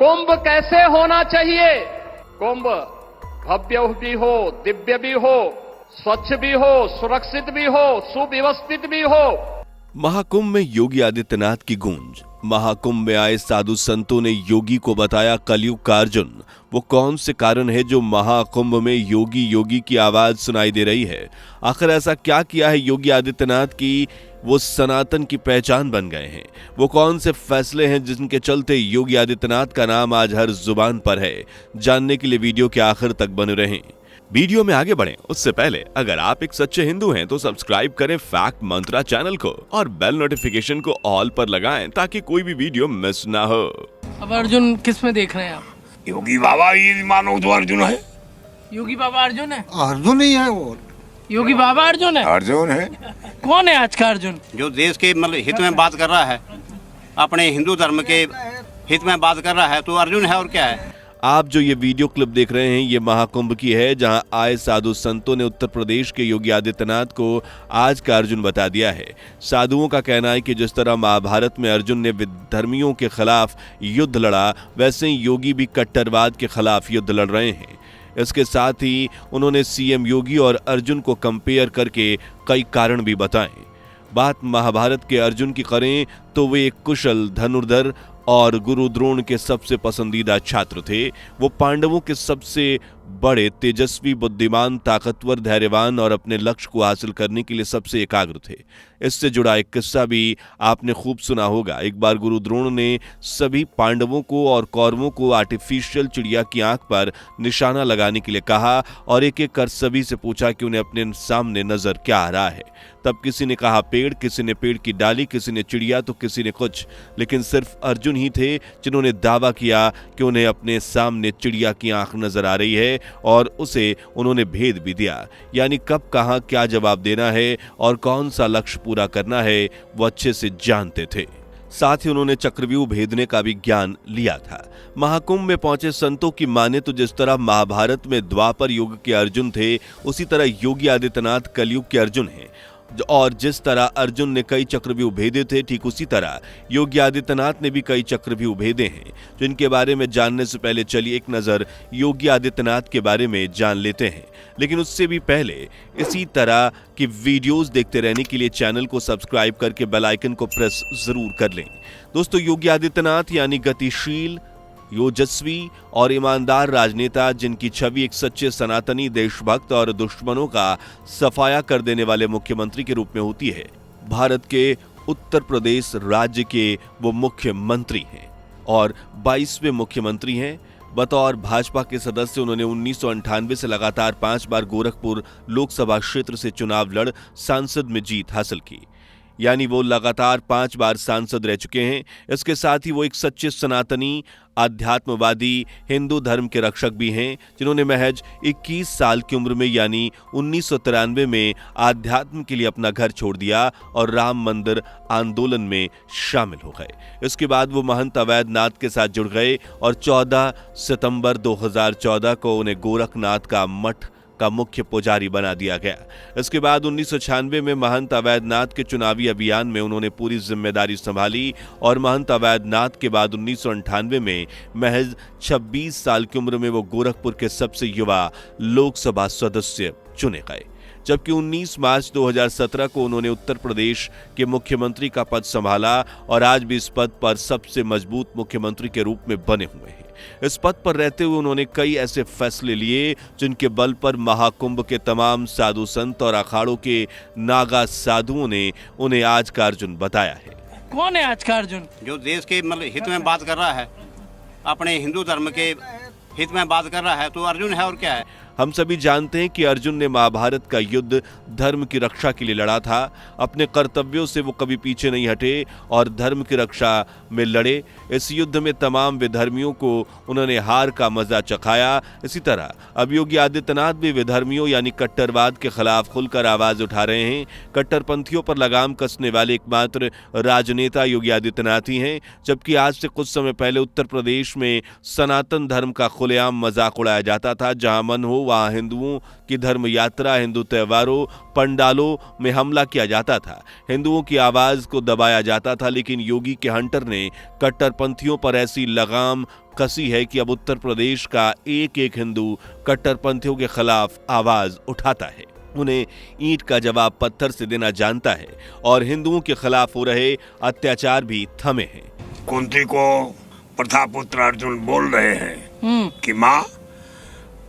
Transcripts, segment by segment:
कुंभ कैसे होना चाहिए? कुंभ भव्य भी हो, दिव्य भी हो, स्वच्छ भी हो, सुरक्षित भी हो, सुव्यवस्थित भी हो। महाकुंभ में योगी आदित्यनाथ की गूंज। महाकुंभ में आए साधु संतों ने योगी को बताया कलयुग का अर्जुन। वो कौन से कारण है जो महाकुंभ में योगी योगी की आवाज सुनाई दे रही है? आखिर ऐसा क्या किया है योगी आदित्यनाथ की वो सनातन की पहचान बन गए हैं? वो कौन से फैसले हैं जिनके चलते योगी आदित्यनाथ का नाम आज हर जुबान पर है? जानने के लिए वीडियो के आखिर तक बने रहें। वीडियो में आगे बढ़ें उससे पहले अगर आप एक सच्चे हिंदू हैं तो सब्सक्राइब करें फैक्ट मंत्रा चैनल को और बेल नोटिफिकेशन को ऑल पर लगाएं ताकि कोई भी वीडियो मिस ना हो। अब अर्जुन किस में देख रहे हैं आप? योगी बाबा ये मानो तो अर्जुन है। योगी बाबा अर्जुन है? अर्जुन ही है वो। योगी बाबा अर्जुन है? अर्जुन है। कौन है आज का अर्जुन? जो देश के मतलब हित में बात कर रहा है, अपने हिंदू धर्म के हित में बात कर रहा है तो अर्जुन है और क्या है। आप जो ये वीडियो क्लिप देख रहे हैं ये महाकुंभ की है, जहां आए साधु संतों ने उत्तर प्रदेश के योगी आदित्यनाथ को आज का अर्जुन बता दिया है। साधुओं का कहना है कि जिस तरह महाभारत में अर्जुन ने विधर्मियों के खिलाफ युद्ध लड़ा, वैसे ही योगी भी कट्टरवाद के खिलाफ युद्ध लड़ रहे हैं। इसके साथ ही उन्होंने सीएम योगी और अर्जुन को कंपेयर करके कई कारण भी बताए। बात महाभारत के अर्जुन की करें तो वे एक कुशल धनुर्धर और गुरु द्रोण के सबसे पसंदीदा छात्र थे। वो पांडवों के सबसे बड़े तेजस्वी, बुद्धिमान, ताकतवर, धैर्यवान और अपने लक्ष्य को हासिल करने के लिए सबसे एकाग्र थे। इससे जुड़ा एक किस्सा भी आपने खूब सुना होगा। एक बार गुरु द्रोण ने सभी पांडवों को और कौरवों को आर्टिफिशियल चिड़िया की आंख पर निशाना लगाने के लिए कहा और एक एक कर सभी से पूछा कि उन्हें अपने सामने नजर क्या आ रहा है। तब किसी ने कहा पेड़, किसी ने पेड़ की डाली, किसी ने चिड़िया तो किसी ने कुछ, लेकिन सिर्फ अर्जुन ही थे जिन्होंने दावा किया कि उन्हें अपने सामने चिड़िया की आंख नजर आ रही है और उसे उन्होंने भेद भी दिया। यानी कब, कहां, क्या जवाब देना है और कौन सा लक्ष्य पूरा करना है वो अच्छे से जानते थे। साथ ही उन्होंने चक्रव्यूह भेदने का भी ज्ञान लिया था। महाकुंभ में पहुंचे संतों की माने तो जिस तरह महाभारत में द्वापर युग के अर्जुन थे, उसी तरह योगी आदित्यनाथ कलयुग के अर्जुन हैं। और जिस तरह अर्जुन ने कई चक्रव्यूह भेदे थे, ठीक उसी तरह योगी आदित्यनाथ ने भी कई चक्रव्यूह भेदे हैं। तो इनके बारे में जानने से पहले चलिए एक नजर योगी आदित्यनाथ के बारे में जान लेते हैं। लेकिन उससे भी पहले इसी तरह की वीडियोस देखते रहने के लिए चैनल को सब्सक्राइब करके बेल आइकन को प्रेस जरूर कर लें। दोस्तों, योगी आदित्यनाथ यानी गतिशील, योजस्वी और ईमानदार राजनेता, जिनकी छवि एक सच्चे सनातनी, देशभक्त और दुश्मनों का सफाया कर देने वाले मुख्यमंत्री के रूप में होती है। भारत के उत्तर प्रदेश राज्य के वो मुख्यमंत्री हैं और 22वें मुख्यमंत्री हैं। बतौर भाजपा के सदस्य उन्होंने 1998 से लगातार 5 बार गोरखपुर लोकसभा क्षेत्र से चुनाव लड़ सांसद में जीत हासिल की। यानी वो लगातार 5 बार सांसद रह चुके हैं। इसके साथ ही वो एक सच्चे सनातनी, आध्यात्मवादी, हिंदू धर्म के रक्षक भी हैं, जिन्होंने महज 21 साल की उम्र में यानी 1993 में आध्यात्म के लिए अपना घर छोड़ दिया और राम मंदिर आंदोलन में शामिल हो गए। इसके बाद वो महंत अवैधनाथ के साथ जुड़ गए और 14 सितंबर 2014 को उन्हें गोरखनाथ का मठ का मुख्य पुजारी बना दिया गया। इसके बाद 1996 में महंत अवैधनाथ के चुनावी अभियान में उन्होंने पूरी जिम्मेदारी संभाली और महंत अवैधनाथ के बाद 1998 में महज 26 साल की उम्र में वो गोरखपुर के सबसे युवा लोकसभा सदस्य चुने गए। जबकि 19 मार्च 2017 को उन्होंने उत्तर प्रदेश के मुख्यमंत्री का पद संभाला और आज भी इस पद पर सबसे मजबूत मुख्यमंत्री के रूप में बने हुए हैं। इस पद पर रहते हुए उन्होंने कई ऐसे फैसले लिए जिनके बल पर महाकुंभ के तमाम साधु संत और अखाड़ों के नागा साधुओं ने उन्हें आज का अर्जुन बताया है। कौन है आज का अर्जुन? जो देश के मतलब हित में बात कर रहा है, अपने हिंदू धर्म के हित में बात कर रहा है तो अर्जुन है और क्या है। हम सभी जानते हैं कि अर्जुन ने महाभारत का युद्ध धर्म की रक्षा के लिए लड़ा था। अपने कर्तव्यों से वो कभी पीछे नहीं हटे और धर्म की रक्षा में लड़े। इस युद्ध में तमाम विधर्मियों को उन्होंने हार का मजा चखाया। इसी तरह अब योगी आदित्यनाथ भी विधर्मियों यानी कट्टरवाद के खिलाफ खुलकर आवाज उठा रहे हैं। कट्टरपंथियों पर लगाम कसने वाले एकमात्र राजनेता योगी आदित्यनाथ ही हैं। जबकि आज से कुछ समय पहले उत्तर प्रदेश में सनातन धर्म का खुलेआम मजाक उड़ाया जाता था। जहां मन हो वहां हिंदुओं की धर्म यात्रा, हिंदू त्योहारों, पंडालों में हमला किया जाता था, हिंदुओं की आवाज को दबाया जाता था। लेकिन योगी के हंटर ने कट्टरपंथियों पर ऐसी लगाम कसी है कि अब उत्तर प्रदेश का एक एक हिंदू कट्टरपंथियों के खिलाफ आवाज उठाता है, उन्हें ईंट का जवाब पत्थर से देना जानता है और हिंदुओं के खिलाफ हो रहे अत्याचार भी थमे हैं। कुंती को प्रथापुत्र अर्जुन बोल रहे हैं कि माँ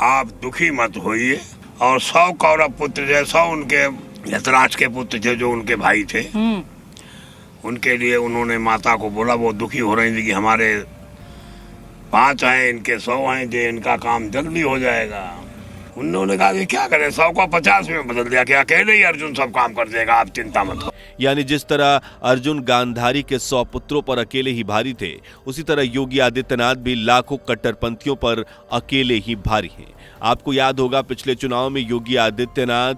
आप दुखी मत होइए, और 100 कौरव पुत्र जैसा उनके धृतराष्ट्र के पुत्र थे जो उनके भाई थे, उनके लिए उन्होंने माता को बोला, वो दुखी हो रही थी कि हमारे 5 हैं, इनके 100 हैं, जो इनका काम जल्दी हो जाएगा। उन्होंने कहा कि क्या करें, 100 को 50 में बदल दिया, कि अकेले ही अर्जुन सब काम कर देगा, आप चिंता मत करो। यानी जिस तरह अर्जुन गांधारी के 100 पुत्रों पर अकेले ही भारी थे, उसी तरह योगी आदित्यनाथ भी लाखों कट्टरपंथियों पर अकेले ही भारी हैं। आपको याद होगा पिछले चुनाव में योगी आदित्यनाथ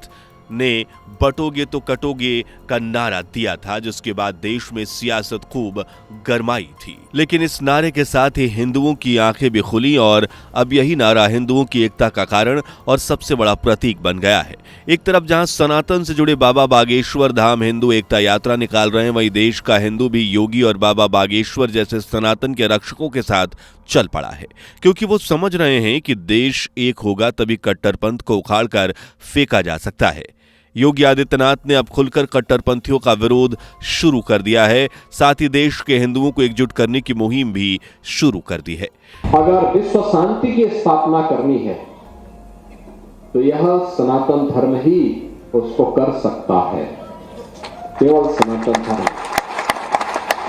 ने बटोगे तो कटोगे का नारा दिया था, जिसके बाद देश में सियासत खूब गरमाई थी। लेकिन इस नारे के साथ ही हिंदुओं की आंखें भी खुली और अब यही नारा हिंदुओं की एकता का कारण और सबसे बड़ा प्रतीक बन गया है। एक तरफ जहां सनातन से जुड़े बाबा बागेश्वर धाम हिंदू एकता यात्रा निकाल रहे हैं, वहीं देश का हिंदू भी योगी और बाबा बागेश्वर जैसे सनातन के रक्षकों के साथ चल पड़ा है, क्योंकि वो समझ रहे हैं कि देश एक होगा तभी कट्टरपंथ को उखाड़कर फेंका जा सकता है। योगी आदित्यनाथ ने अब खुलकर कट्टरपंथियों का विरोध शुरू कर दिया है, साथ ही देश के हिंदुओं को एकजुट करने की मुहिम भी शुरू कर दी है। अगर विश्व शांति की स्थापना करनी है तो यह सनातन धर्म ही उसको कर सकता है, केवल सनातन धर्म।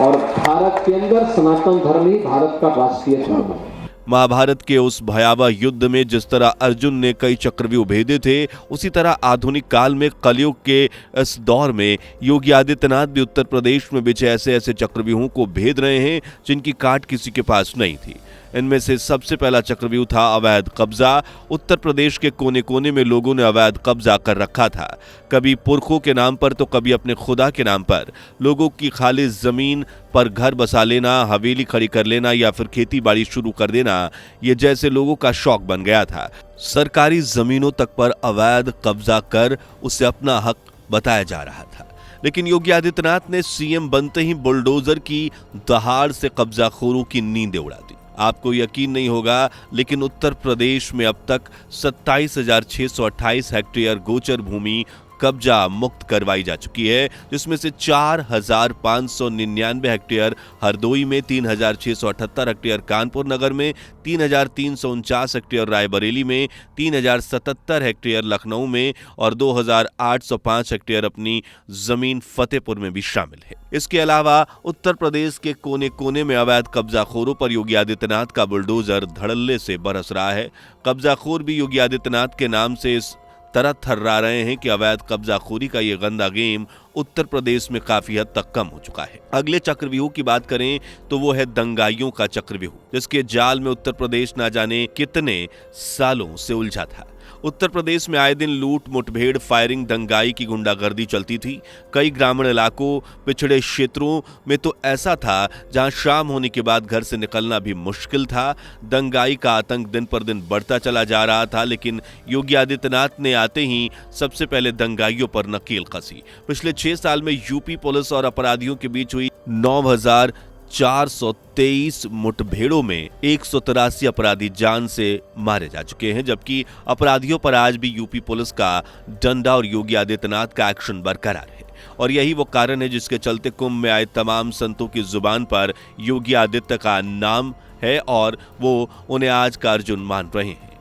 और भारत के अंदर सनातन धर्म ही भारत का राष्ट्रीय धर्म है। महाभारत के उस भयावह युद्ध में जिस तरह अर्जुन ने कई चक्रव्यूह भेदे थे, उसी तरह आधुनिक काल में कलयुग के इस दौर में योगी आदित्यनाथ भी उत्तर प्रदेश में बिछे ऐसे ऐसे चक्रव्यूहों को भेद रहे हैं जिनकी काट किसी के पास नहीं थी। इनमें से सबसे पहला चक्रव्यूह था अवैध कब्जा। उत्तर प्रदेश के कोने कोने में लोगों ने अवैध कब्जा कर रखा था, कभी पुरखों के नाम पर तो कभी अपने खुदा के नाम पर। लोगों की खाली जमीन पर घर बसा लेना, हवेली खड़ी कर लेना या फिर खेती बाड़ी शुरू कर देना, ये जैसे लोगों का शौक बन गया था। सरकारी जमीनों तक पर अवैध कब्जा कर उसे अपना हक बताया जा रहा था। लेकिन योगी आदित्यनाथ ने सीएम बनते ही बुलडोजर की दहाड़ से कब्जाखोरों की नींदें उड़ा दी। आपको यकीन नहीं होगा, लेकिन उत्तर प्रदेश में अब तक 27,628 हेक्टेयर गोचर भूमि कब्जा मुक्त करवाई जा चुकी है, जिसमें से 4,599 हेक्टेयर हरदोई में, 3,678 हेक्टेयर कानपुर नगर में, 3,349 हेक्टेयर रायबरेली में, 3,077 हेक्टेयर लखनऊ में और 2,805 हेक्टेयर अपनी जमीन फतेहपुर में भी शामिल है। इसके अलावा उत्तर प्रदेश के कोने कोने में अवैध कब्जाखोरों पर योगी आदित्यनाथ का बुलडोजर धड़ल्ले से बरस रहा है। कब्जाखोर भी योगी आदित्यनाथ के नाम से इस तरह थर्रा रहे हैं कि अवैध कब्जाखोरी का ये गंदा गेम उत्तर प्रदेश में काफी हद तक कम हो चुका है। अगले चक्रव्यूह की बात करें तो वो है दंगाइयों का चक्रव्यूह, जिसके जाल में उत्तर प्रदेश ना जाने कितने सालों से उलझा था। उत्तर प्रदेश में आए दिन लूट, मुठभेड़, फायरिंग, दंगाई की गुंडागर्दी चलती थी। कई ग्रामीण इलाकों, पिछड़े क्षेत्रों में तो ऐसा था जहां शाम होने के बाद घर से निकलना भी मुश्किल था। दंगाई का आतंक दिन पर दिन बढ़ता चला जा रहा था, लेकिन योगी आदित्यनाथ ने आते ही सबसे पहले दंगाइयों पर नकेल कसी। पिछले 6 साल में यूपी पुलिस और अपराधियों के बीच हुई 9,423 मुठभेड़ों में 183 अपराधी जान से मारे जा चुके हैं, जबकि अपराधियों पर आज भी यूपी पुलिस का डंडा और योगी आदित्यनाथ का एक्शन बरकरार है। और यही वो कारण है जिसके चलते कुंभ में आए तमाम संतों की जुबान पर योगी आदित्य का नाम है और वो उन्हें आज का अर्जुन मान रहे हैं।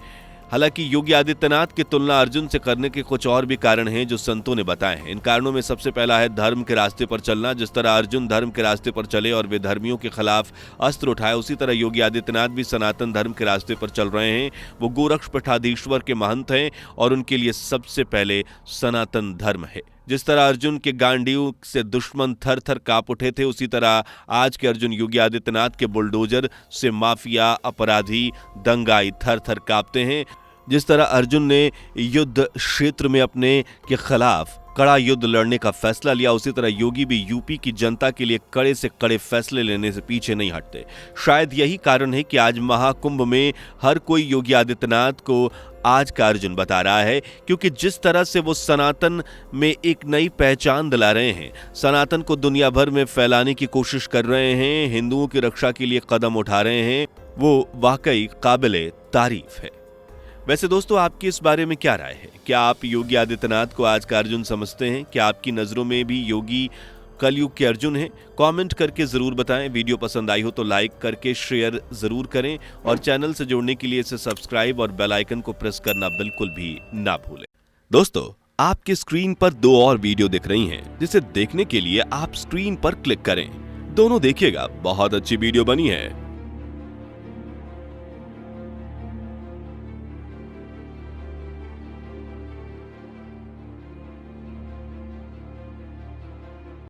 हालांकि योगी आदित्यनाथ की तुलना अर्जुन से करने के कुछ और भी कारण हैं जो संतों ने बताए हैं। इन कारणों में सबसे पहला है धर्म के रास्ते पर चलना। जिस तरह अर्जुन धर्म के रास्ते पर चले और बेधर्मियों के खिलाफ अस्त्र उठाए, उसी तरह योगी आदित्यनाथ भी सनातन धर्म के रास्ते पर चल रहे हैं। वो गोरक्ष पीठाधीश्वर के महंत हैं और उनके लिए सबसे पहले सनातन धर्म है। जिस तरह अर्जुन के गांडीव से दुश्मन थर थर कांप उठे थे, उसी तरह आज के अर्जुन योगी आदित्यनाथ के बुलडोजर से माफिया, अपराधी, दंगाई थर थर कांपते हैं। जिस तरह अर्जुन ने युद्ध क्षेत्र में अपने के खिलाफ कड़ा युद्ध लड़ने का फैसला लिया, उसी तरह योगी भी यूपी की जनता के लिए कड़े से कड़े फैसले लेने से पीछे नहीं हटते। शायद यही कारण है कि आज महाकुंभ में हर कोई योगी आदित्यनाथ को आज का अर्जुन बता रहा है, क्योंकि जिस तरह से वो सनातन में एक नई पहचान दिला रहे हैं, सनातन को दुनिया भर में फैलाने की कोशिश कर रहे हैं, हिंदुओं की रक्षा के लिए कदम उठा रहे हैं, वो वाकई काबिले तारीफ है। वैसे दोस्तों, आपकी इस बारे में क्या राय है? क्या आप योगी आदित्यनाथ को आज का अर्जुन समझते हैं? क्या आपकी नजरों में भी योगी कलयुग के अर्जुन हैं? कमेंट करके जरूर बताएं। वीडियो पसंद आई हो तो लाइक करके शेयर जरूर करें और चैनल से जुड़ने के लिए इसे सब्सक्राइब और बेल आइकन को प्रेस करना बिल्कुल भी ना भूलें। दोस्तों, आपकी स्क्रीन पर 2 और वीडियो दिख रही हैं, जिसे देखने के लिए आप स्क्रीन पर क्लिक करें। दोनों देखिएगा, बहुत अच्छी वीडियो बनी है।